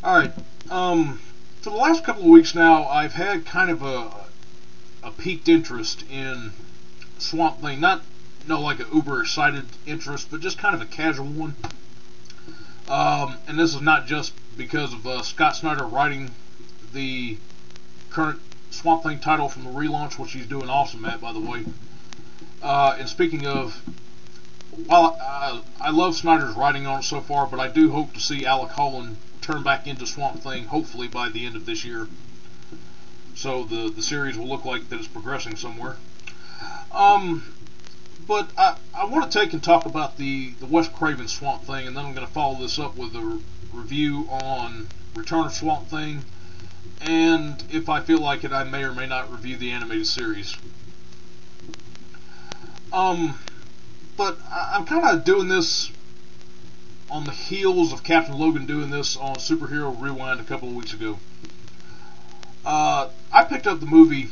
Alright, for the last couple of weeks now, I've had kind of a piqued interest in Swamp Thing. Not, like an uber excited interest, but just kind of a casual one. And this is not just because of Scott Snyder writing the current Swamp Thing title from the relaunch, which he's doing awesome at, by the way. And speaking of, while I love Snyder's writing on it so far, but I do hope to see Alec Holland turn back into Swamp Thing, hopefully by the end of this year. So the series will look like that it's progressing somewhere. But I want to take and talk about the Wes Craven Swamp Thing, and then I'm going to follow this up with a review on Return of Swamp Thing, and if I feel like it, I may or may not review the animated series. But I'm kind of doing this on the heels of Captain Logan doing this on Superhero Rewind a couple of weeks ago. I picked up the movie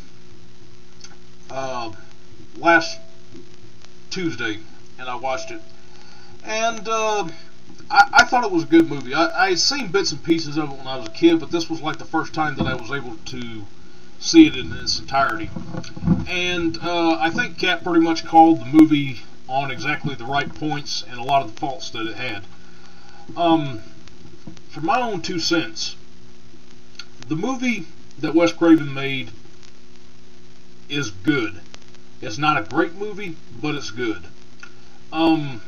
last Tuesday, and I watched it. And I thought it was a good movie. I had seen bits and pieces of it when I was a kid, but this was like the first time that I was able to see it in its entirety. And I think Cap pretty much called the movie on exactly the right points and a lot of the faults that it had. For my own 2 cents, the movie that Wes Craven made is good. It's not a great movie, but it's good. I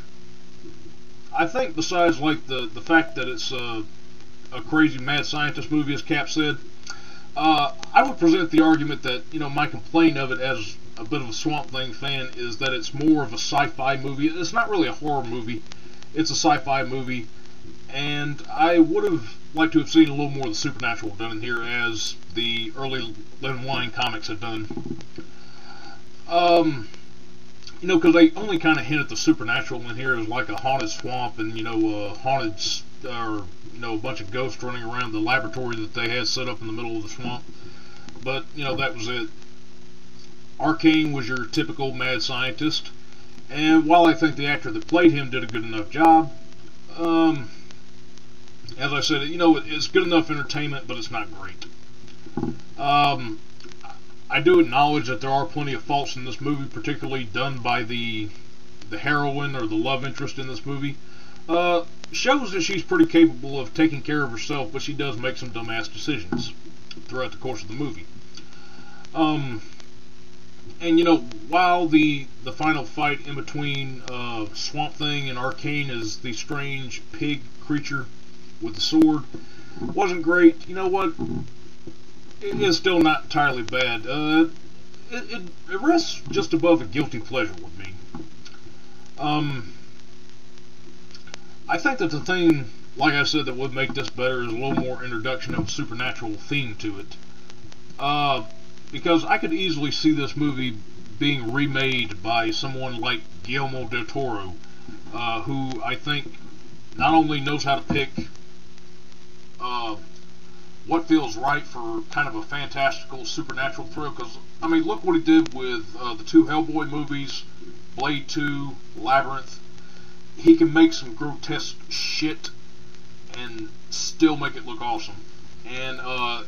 think besides like the fact that it's a crazy mad scientist movie, as Cap said, I would present the argument that, my complaint of it as a bit of a Swamp Thing fan is that it's more of a sci-fi movie. It's not really a horror movie. It's a sci-fi movie, and I would have liked to have seen a little more of the supernatural done in here, as the early Len Wein comics had done. Because they only kind of hint at the supernatural in here as like a haunted swamp and, haunted, or, a bunch of ghosts running around the laboratory that they had set up in the middle of the swamp. But, that was it. Arcane was your typical mad scientist, and while I think the actor that played him did a good enough job, as I said, it's good enough entertainment, but it's not great. I do acknowledge that there are plenty of faults in this movie, particularly done by the heroine or the love interest in this movie. Shows that she's pretty capable of taking care of herself, but she does make some dumbass decisions throughout the course of the movie. And while the final fight in between Swamp Thing and Arcane as the strange pig creature with the sword wasn't great, you know what? It is still not entirely bad. It rests just above a guilty pleasure with me. I think that the thing, like I said, that would make this better is a little more introduction of a supernatural theme to it. Because I could easily see this movie being remade by someone like Guillermo del Toro, who I think not only knows how to pick what feels right for kind of a fantastical supernatural thrill, because, look what he did with the 2 Hellboy movies, Blade 2, Labyrinth. He can make some grotesque shit and still make it look awesome. And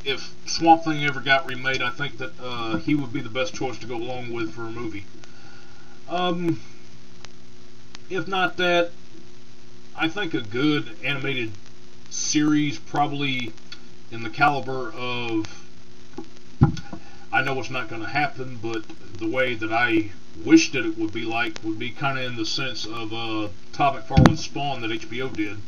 if Swamp Thing ever got remade, I think that he would be the best choice to go along with for a movie. If not that, I think a good animated series, probably in the caliber of, I know it's not going to happen, but the way that I wish that it would be like, would be kind of in the sense of Todd McFarlane's Spawn that HBO did.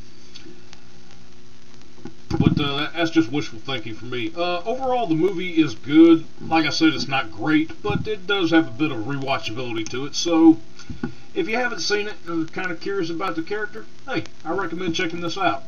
But that's just wishful thinking for me. Overall, the movie is good. Like I said, it's not great, but it does have a bit of rewatchability to it. So, if you haven't seen it and are kind of curious about the character, hey, I recommend checking this out.